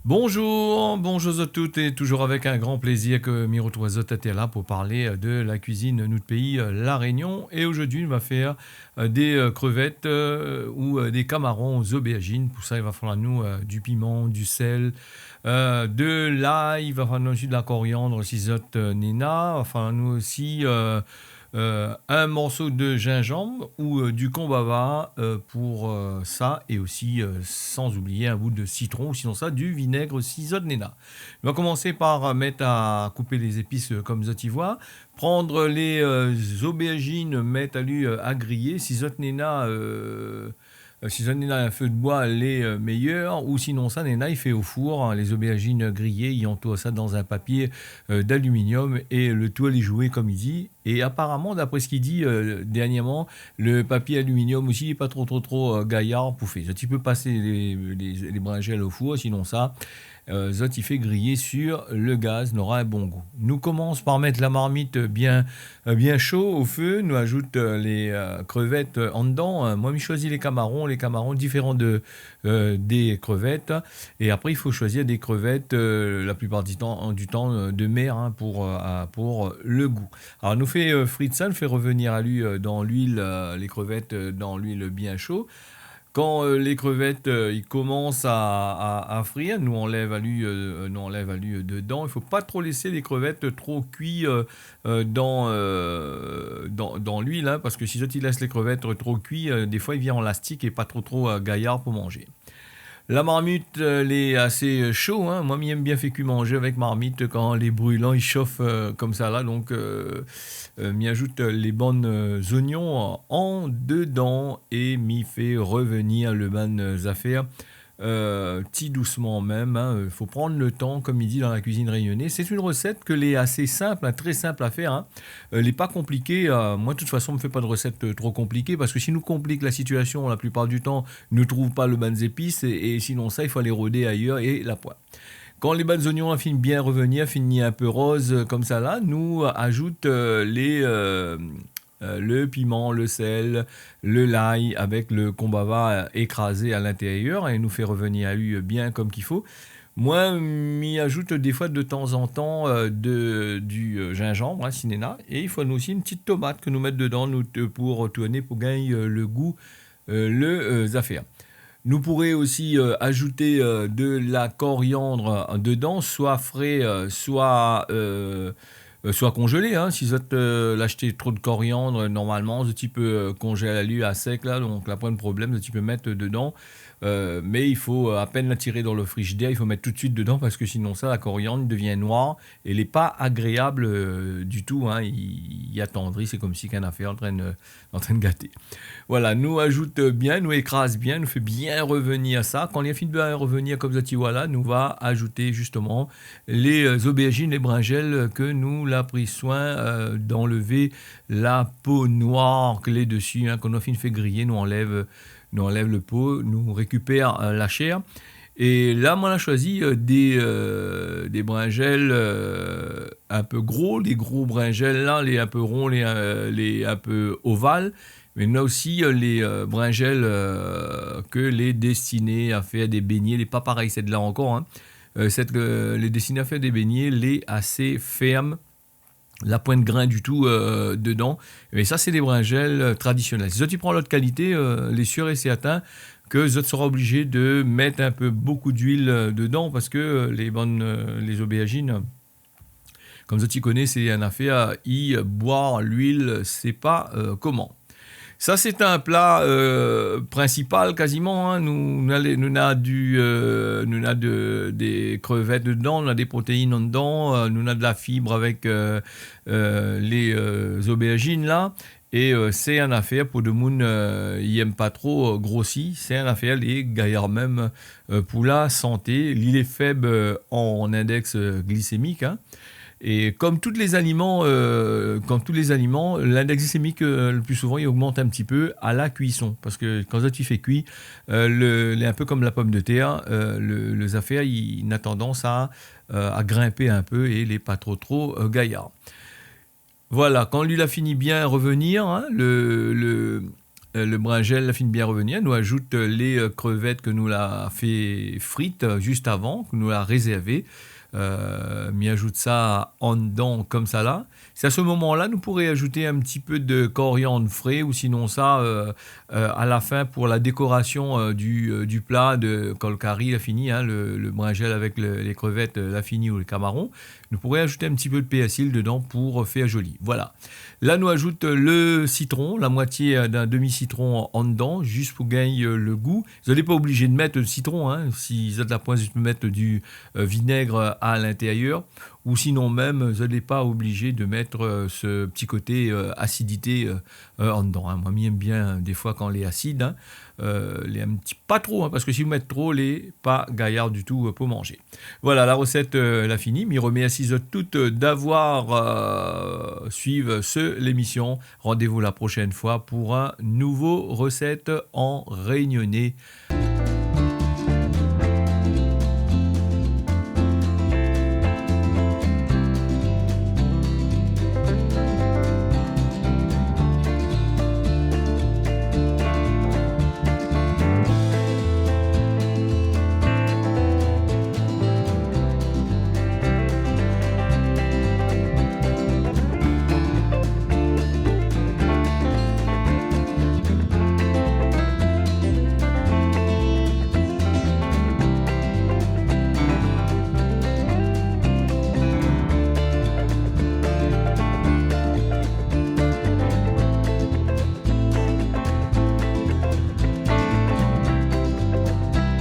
Bonjour à toutes et toujours avec un grand plaisir que Miro Toisot était là pour parler de la cuisine de notre pays, La Réunion. Et aujourd'hui, on va faire des crevettes ou des camarons aux aubergines. Pour ça, il va falloir nous du piment, du sel, de l'ail, il va falloir aussi de la coriandre, cisotte, nina. Enfin, nous aussi un morceau de gingembre ou du combava pour ça et aussi sans oublier un bout de citron ou sinon ça du vinaigre cisotte nena. On va commencer par mettre à couper les épices comme ça tu vois, prendre les aubergines, mettre à lui à griller, cisotte nena si ça n'est un feu de bois, les meilleurs. Ou sinon, ça n'est il fait au four. Hein, les aubergines grillées, il entoure ça dans un papier d'aluminium et le tout est joué comme il dit. Et apparemment, d'après ce qu'il dit dernièrement, le papier aluminium aussi n'est pas trop gaillard pour faire. Tu peux passer les brinjelles au four, sinon ça, Zot, il fait griller sur le gaz, n'aura un bon goût. Nous commence par mettre la marmite bien chaud au feu. Nous ajoute les crevettes en dedans. Moi, je choisis les camarons différents des crevettes. Et après, il faut choisir des crevettes la plupart du temps de mer hein, pour le goût. Alors, nous fait frire ça, nous fait revenir à lui dans l'huile, les crevettes dans l'huile bien chaud. Quand les crevettes ils commencent à frire, nous enlève à lui dedans. Il ne faut pas trop laisser les crevettes trop cuites dans l'huile, hein, parce que si tu laisses les crevettes trop cuites, des fois ils viennent en lastique et pas trop gaillard pour manger. La marmite, elle est assez chaud. Hein. Moi, j'aime bien fait cuire manger avec marmite quand les brûlants ils chauffent comme ça là. Donc, m'y ajoute les bonnes oignons en dedans et m'y fait revenir le bonnes affaires. Petit doucement même, il faut prendre le temps, comme il dit dans la cuisine réunionnaise. C'est une recette que est assez simple, hein, très simple à faire. Hein. Elle n'est pas compliquée. Moi, de toute façon, on ne me fait pas de recette trop compliquée parce que si nous complique la situation, la plupart du temps, ne trouve pas le bonnes épices et sinon ça, il faut aller rôder ailleurs et la poêle. Quand les bons oignons finissent bien revenir, finissent un peu rose comme ça là, nous ajoute le piment, le sel, le l'ail avec le combava écrasé à l'intérieur et nous fait revenir à lui bien comme qu'il faut. Moi, m'y ajoute des fois de temps en temps du gingembre, hein, cinéna, et il faut nous aussi une petite tomate que nous mettons dedans pour tourner, pour gagner le goût, le affaire. Nous pourrions aussi ajouter de la coriandre dedans, soit frais, soit congelé. Hein. Si vous l'achetez trop de coriandre, normalement, ce type peut congeler à lui à sec, là, donc là, pas de problème, ce type peut mettre dedans. Mais il faut à peine la tirer dans le frigidaire, il faut mettre tout de suite dedans parce que sinon ça, la coriandre devient noire et elle n'est pas agréable du tout. Hein. Il attendrit, c'est comme si qu'un affaire en train de gâter. Voilà, nous ajoute bien, nous écrase bien, nous fait bien revenir ça. Quand il a fini de bien revenir comme ça, tu vois là, nous va ajouter justement les aubergines, les brinjelles que nous l'a pris soin d'enlever la peau noire que les dessus, hein, qu'on a fini de faire griller, nous enlève le pot, nous récupère la chair. Et là, moi, on a choisi des brinjelles un peu gros, les gros brinjelles là, les un peu ronds, les un peu ovales. Mais on a aussi les brinjelles que les destinés à faire des beignets, les pas pareils, c'est de là encore. Hein. Les destinés à faire des beignets, les assez fermes, la pointe de grain du tout dedans. Mais ça, c'est des brinjelles traditionnelles. Si tu prends l'autre qualité, les sûr et certain que tu seras obligé de mettre un peu beaucoup d'huile dedans parce que les aubergines, comme tu connais, c'est un affaire, boire l'huile, c'est pas comment. Ça, c'est un plat principal quasiment. Hein. Nous avons des crevettes dedans, nous avons des protéines en dedans, nous avons de la fibre avec les aubergines là. Et c'est une affaire pour de monde qui n'aiment pas trop grossi. C'est une affaire, les gaillards même, pour la santé. Il est faible en index glycémique. Hein. Et comme tous les aliments, l'index glycémique le plus souvent il augmente un petit peu à la cuisson parce que quand ça tu fais cuire, un peu comme la pomme de terre, les affaires il a tendance à grimper un peu et il n'est pas trop gaillard. Voilà, quand lui a fini bien revenir, hein, le bringel, la fin bien revenir, nous ajoute les crevettes que nous l'a fait frites juste avant, que nous l'a réservé. M'y ajoute ça en dedans comme ça là. C'est à ce moment-là, nous pourrions ajouter un petit peu de coriandre frais ou sinon ça à la fin pour la décoration du plat de quand le curry a fini, hein, le bringel avec les crevettes l'a fini ou le camaron. Nous pourrions ajouter un petit peu de persil dedans pour faire joli. Voilà. Là, nous ajoute le citron, la moitié d'un demi-citron en dedans, juste pour gagner le goût. Vous n'êtes pas obligé de mettre le citron, hein, si vous êtes à la pointe, de mettre du vinaigre à l'intérieur, ou sinon même, vous n'êtes pas obligé de mettre ce petit côté acidité en dedans. Hein. Moi, j'aime bien des fois quand les acides, hein, les un petit pas trop, hein, parce que si vous mettez trop, les pas gaillard du tout pour manger. Voilà, la recette la finie. M'y remet assise toutes d'avoir suivre l'émission. Rendez-vous la prochaine fois pour un nouveau recette en réunionnais.